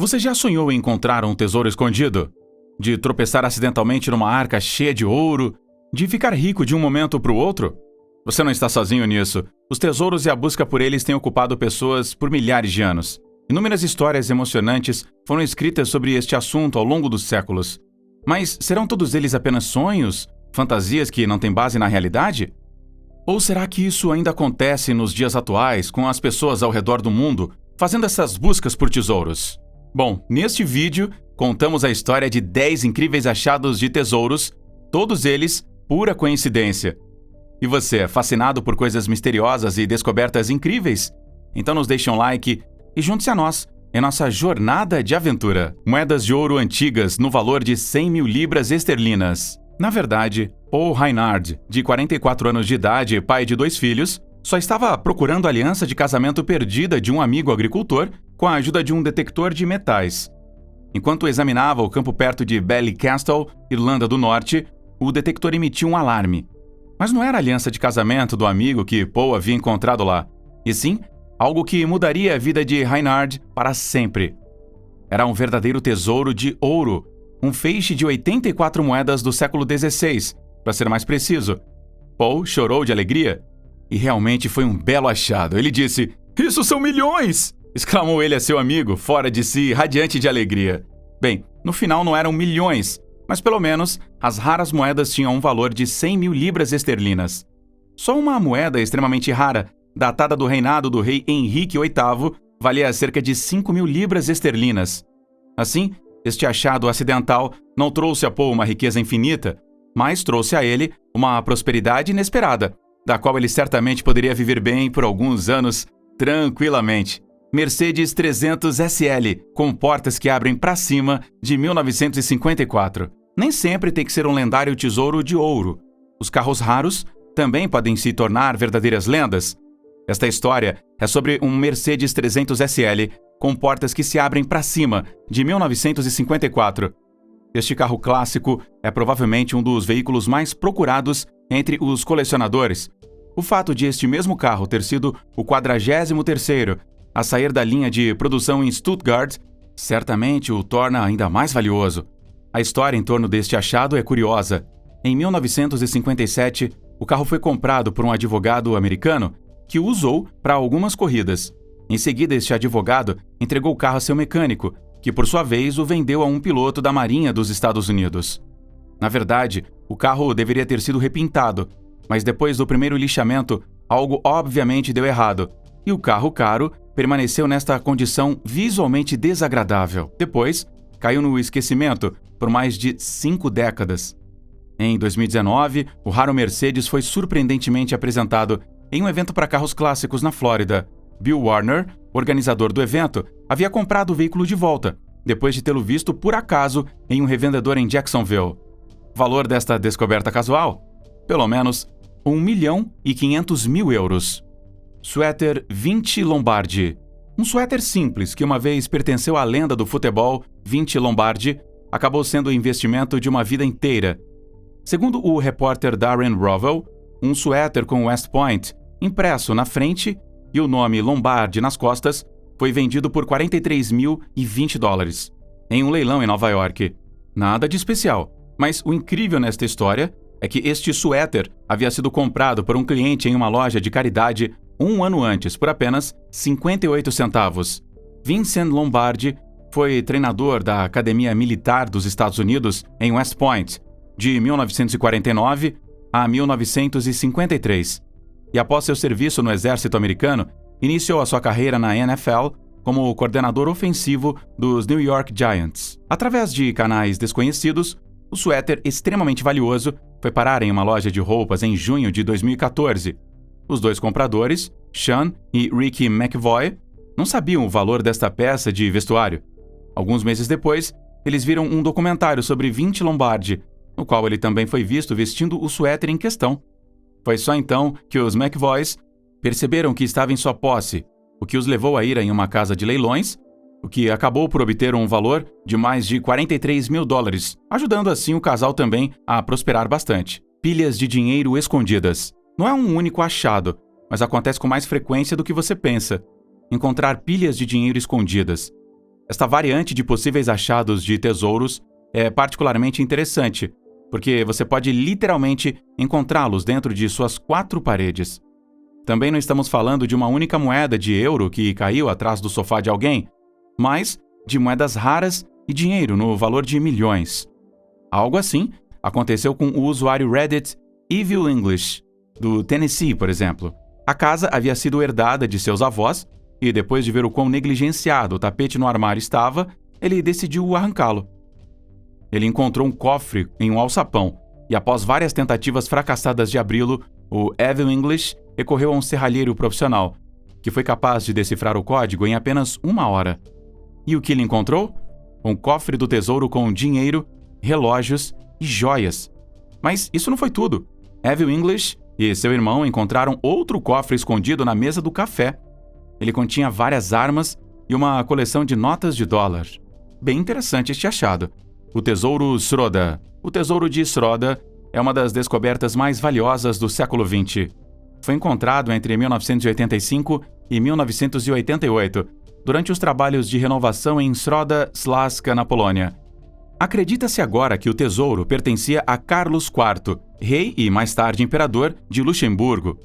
Você já sonhou em encontrar um tesouro escondido? De tropeçar acidentalmente numa arca cheia de ouro? De ficar rico de um momento para o outro? Você não está sozinho nisso. Os tesouros e a busca por eles têm ocupado pessoas por milhares de anos. Inúmeras histórias emocionantes foram escritas sobre este assunto ao longo dos séculos. Mas serão todos eles apenas sonhos? Fantasias que não têm base na realidade? Ou será que isso ainda acontece nos dias atuais, com as pessoas ao redor do mundo, fazendo essas buscas por tesouros? Bom, neste vídeo, contamos a história de 10 incríveis achados de tesouros, todos eles pura coincidência. E você é fascinado por coisas misteriosas e descobertas incríveis? Então nos deixe um like e junte-se a nós em nossa jornada de aventura. Moedas de ouro antigas no valor de 100 mil libras esterlinas. Na verdade, Paul Reinhard, de 44 anos de idade e pai de 2 filhos, só estava procurando a aliança de casamento perdida de um amigo agricultor com a ajuda de um detector de metais. Enquanto examinava o campo perto de Ballycastle, Irlanda do Norte, o detector emitiu um alarme. Mas não era a aliança de casamento do amigo que Paul havia encontrado lá, e sim algo que mudaria a vida de Reinhard para sempre. Era um verdadeiro tesouro de ouro, um feixe de 84 moedas do século XVI, para ser mais preciso. Paul chorou de alegria. E realmente foi um belo achado. Ele disse: "Isso são milhões!" exclamou ele a seu amigo, fora de si, radiante de alegria. Bem, no final não eram milhões, mas pelo menos as raras moedas tinham um valor de 100 mil libras esterlinas. Só uma moeda extremamente rara, datada do reinado do rei Henrique VIII, valia cerca de 5 mil libras esterlinas. Assim, este achado acidental não trouxe a Paul uma riqueza infinita, mas trouxe a ele uma prosperidade inesperada, da qual ele certamente poderia viver bem por alguns anos, tranquilamente. Mercedes 300 SL, com portas que abrem para cima, de 1954. Nem sempre tem que ser um lendário tesouro de ouro. Os carros raros também podem se tornar verdadeiras lendas. Esta história é sobre um Mercedes 300 SL, com portas que se abrem para cima, de 1954. Este carro clássico é provavelmente um dos veículos mais procurados entre os colecionadores. O fato de este mesmo carro ter sido o 43º a sair da linha de produção em Stuttgart certamente o torna ainda mais valioso. A história em torno deste achado é curiosa. Em 1957, o carro foi comprado por um advogado americano que o usou para algumas corridas. Em seguida, este advogado entregou o carro a seu mecânico, que por sua vez o vendeu a um piloto da Marinha dos Estados Unidos. Na verdade, o carro deveria ter sido repintado, mas depois do primeiro lixamento, algo obviamente deu errado, e o carro caro permaneceu nesta condição visualmente desagradável. Depois, caiu no esquecimento por mais de 5 décadas. Em 2019, o raro Mercedes foi surpreendentemente apresentado em um evento para carros clássicos na Flórida. Bill Warner, organizador do evento, havia comprado o veículo de volta, depois de tê-lo visto por acaso em um revendedor em Jacksonville. Valor desta descoberta casual? Pelo menos 1.500.000 euros. Suéter Vinci Lombardi. Um suéter simples que uma vez pertenceu à lenda do futebol, Vinci Lombardi, acabou sendo o investimento de uma vida inteira. Segundo o repórter Darren Rovell, um suéter com West Point impresso na frente e o nome Lombardi nas costas foi vendido por $43.020 em um leilão em Nova York. Nada de especial, mas o incrível nesta história é que este suéter havia sido comprado por um cliente em uma loja de caridade um ano antes por apenas 58 centavos. Vincent Lombardi foi treinador da Academia Militar dos Estados Unidos em West Point, de 1949 a 1953. E após seu serviço no exército americano, iniciou a sua carreira na NFL como coordenador ofensivo dos New York Giants. Através de canais desconhecidos, o suéter extremamente valioso foi parar em uma loja de roupas em junho de 2014. Os dois compradores, Sean e Ricky McVoy, não sabiam o valor desta peça de vestuário. Alguns meses depois, eles viram um documentário sobre Vinci Lombardi, no qual ele também foi visto vestindo o suéter em questão. Foi só então que os McVoys perceberam que estava em sua posse, o que os levou a ir em uma casa de leilões, o que acabou por obter um valor de mais de $43.000, ajudando assim o casal também a prosperar bastante. Pilhas de dinheiro escondidas. Não é um único achado, mas acontece com mais frequência do que você pensa. Encontrar pilhas de dinheiro escondidas. Esta variante de possíveis achados de tesouros é particularmente interessante, porque você pode literalmente encontrá-los dentro de suas 4 paredes. Também não estamos falando de uma única moeda de euro que caiu atrás do sofá de alguém, mas de moedas raras e dinheiro no valor de milhões. Algo assim aconteceu com o usuário Reddit Evil English, do Tennessee, por exemplo. A casa havia sido herdada de seus avós e, depois de ver o quão negligenciado o tapete no armário estava, ele decidiu arrancá-lo. Ele encontrou um cofre em um alçapão e, após várias tentativas fracassadas de abri-lo, o Evil English recorreu a um serralheiro profissional, que foi capaz de decifrar o código em apenas 1 hora. E o que ele encontrou? Um cofre do tesouro com dinheiro, relógios e joias. Mas isso não foi tudo. Evil English e seu irmão encontraram outro cofre escondido na mesa do café. Ele continha várias armas e uma coleção de notas de dólar. Bem interessante este achado. O Tesouro Schroeder. O Tesouro de Schroeder é uma das descobertas mais valiosas do século XX. Foi encontrado entre 1985 e 1988, durante os trabalhos de renovação em Schroeder Śląska, na Polônia. Acredita-se agora que o tesouro pertencia a Carlos IV, rei e mais tarde imperador de Luxemburgo.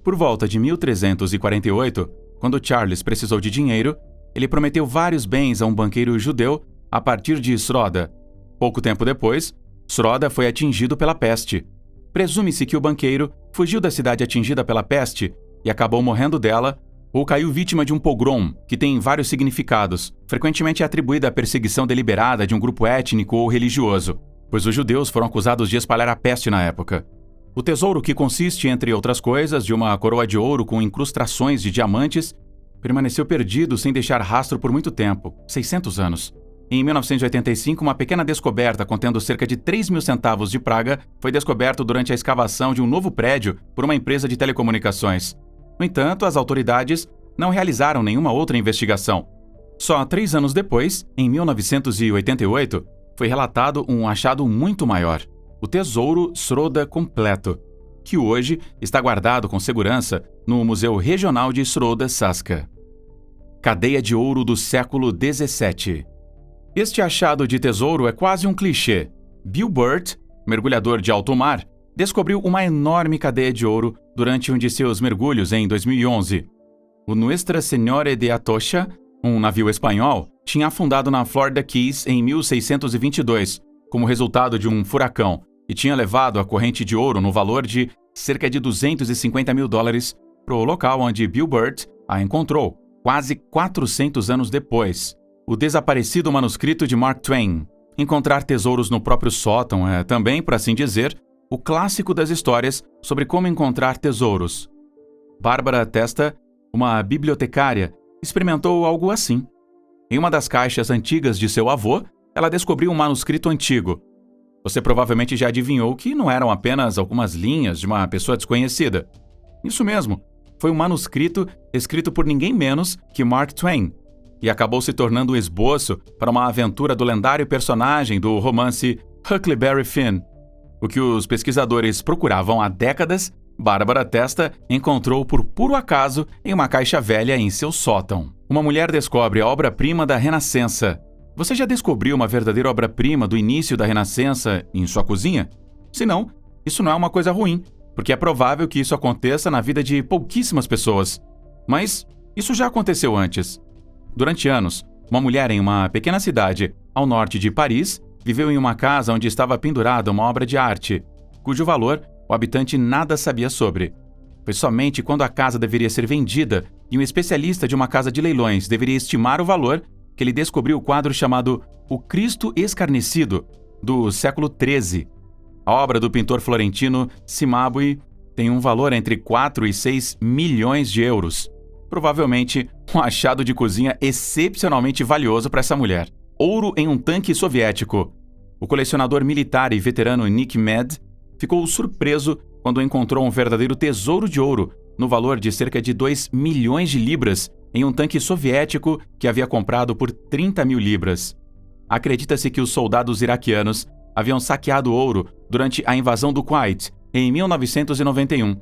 Por volta de 1348, quando Charles precisou de dinheiro, ele prometeu vários bens a um banqueiro judeu a partir de Schroeder. Pouco tempo depois, Schroeder foi atingido pela peste. Presume-se que o banqueiro fugiu da cidade atingida pela peste e acabou morrendo dela, ou caiu vítima de um pogrom, que tem vários significados, frequentemente atribuída à perseguição deliberada de um grupo étnico ou religioso, pois os judeus foram acusados de espalhar a peste na época. O tesouro, que consiste, entre outras coisas, de uma coroa de ouro com incrustações de diamantes, permaneceu perdido sem deixar rastro por muito tempo, 600 anos. Em 1985, uma pequena descoberta contendo cerca de 3.000 centavos de praga foi descoberto durante a escavação de um novo prédio por uma empresa de telecomunicações. No entanto, as autoridades não realizaram nenhuma outra investigação. Só 3 anos depois, em 1988, foi relatado um achado muito maior, o Tesouro Schroeder completo, que hoje está guardado com segurança no Museu Regional de Schroeder Saska. Cadeia de ouro do século XVII. Este achado de tesouro é quase um clichê. Bill Burt, mergulhador de alto mar, descobriu uma enorme cadeia de ouro durante um de seus mergulhos em 2011. O Nuestra Senhora de Atocha, um navio espanhol, tinha afundado na Florida Keys em 1622, como resultado de um furacão, e tinha levado a corrente de ouro no valor de cerca de $250 mil para o local onde Bill Burt a encontrou, quase 400 anos depois. O desaparecido manuscrito de Mark Twain. Encontrar tesouros no próprio sótão é também, por assim dizer, o clássico das histórias sobre como encontrar tesouros. Bárbara Testa, uma bibliotecária, experimentou algo assim. Em uma das caixas antigas de seu avô, ela descobriu um manuscrito antigo. Você provavelmente já adivinhou que não eram apenas algumas linhas de uma pessoa desconhecida. Isso mesmo, foi um manuscrito escrito por ninguém menos que Mark Twain, e acabou se tornando um esboço para uma aventura do lendário personagem do romance Huckleberry Finn. O que os pesquisadores procuravam há décadas, Bárbara Testa encontrou por puro acaso em uma caixa velha em seu sótão. Uma mulher descobre a obra-prima da Renascença. Você já descobriu uma verdadeira obra-prima do início da Renascença em sua cozinha? Se não, isso não é uma coisa ruim, porque é provável que isso aconteça na vida de pouquíssimas pessoas. Mas isso já aconteceu antes. Durante anos, uma mulher em uma pequena cidade, ao norte de Paris, viveu em uma casa onde estava pendurada uma obra de arte, cujo valor o habitante nada sabia sobre. Foi somente quando a casa deveria ser vendida e um especialista de uma casa de leilões deveria estimar o valor que ele descobriu o quadro chamado O Cristo Escarnecido, do século XIII. A obra do pintor florentino Cimabue tem um valor entre 4 e 6 milhões de euros. Provavelmente um achado de cozinha excepcionalmente valioso para essa mulher. Ouro em um tanque soviético. O colecionador militar e veterano Nick Med ficou surpreso quando encontrou um verdadeiro tesouro de ouro no valor de cerca de 2 milhões de libras em um tanque soviético que havia comprado por 30 mil libras. Acredita-se que os soldados iraquianos haviam saqueado ouro durante a invasão do Kuwait em 1991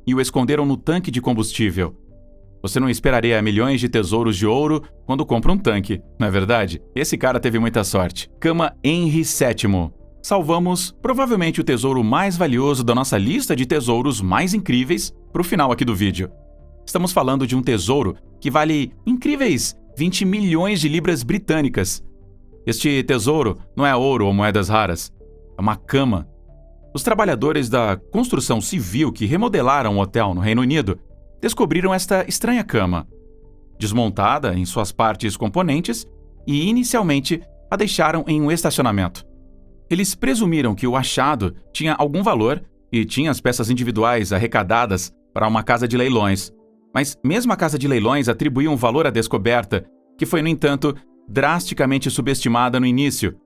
e o esconderam no tanque de combustível. Você não esperaria milhões de tesouros de ouro quando compra um tanque, não é verdade? Esse cara teve muita sorte. Cama Henry VII. Salvamos provavelmente o tesouro mais valioso da nossa lista de tesouros mais incríveis para o final aqui do vídeo. Estamos falando de um tesouro que vale incríveis 20 milhões de libras britânicas. Este tesouro não é ouro ou moedas raras, é uma cama. Os trabalhadores da construção civil que remodelaram o hotel no Reino Unido descobriram esta estranha cama, desmontada em suas partes componentes, e inicialmente a deixaram em um estacionamento. Eles presumiram que o achado tinha algum valor e tinha as peças individuais arrecadadas para uma casa de leilões. Mas mesmo a casa de leilões atribuía um valor à descoberta, que foi, no entanto, drasticamente subestimada no início.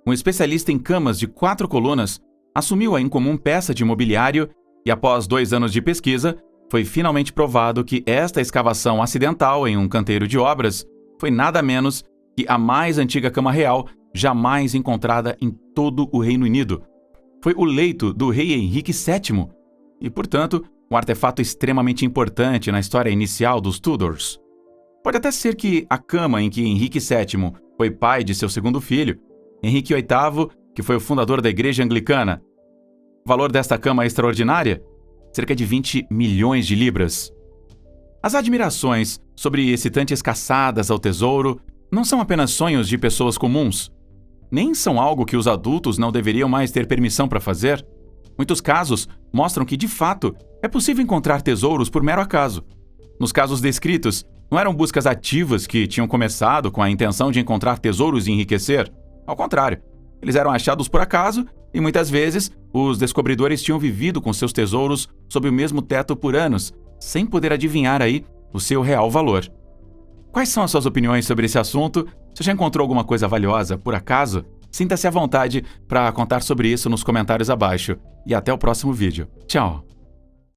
Um especialista em camas de 4 colunas assumiu a incomum peça de mobiliário e, após 2 anos de pesquisa, foi finalmente provado que esta escavação acidental em um canteiro de obras foi nada menos que a mais antiga cama real jamais encontrada em todo o Reino Unido. Foi o leito do rei Henrique VII e, portanto, um artefato extremamente importante na história inicial dos Tudors. Pode até ser que a cama em que Henrique VII foi pai de seu segundo filho, Henrique VIII, que foi o fundador da Igreja Anglicana. O valor desta cama é extraordinária? Cerca de 20 milhões de libras. As admirações sobre excitantes caçadas ao tesouro não são apenas sonhos de pessoas comuns. Nem são algo que os adultos não deveriam mais ter permissão para fazer. Muitos casos mostram que, de fato, é possível encontrar tesouros por mero acaso. Nos casos descritos, não eram buscas ativas que tinham começado com a intenção de encontrar tesouros e enriquecer. Ao contrário, eles eram achados por acaso e, muitas vezes, os descobridores tinham vivido com seus tesouros sob o mesmo teto por anos, sem poder adivinhar aí o seu real valor. Quais são as suas opiniões sobre esse assunto? Você já encontrou alguma coisa valiosa, por acaso? Sinta-se à vontade para contar sobre isso nos comentários abaixo. E até o próximo vídeo. Tchau!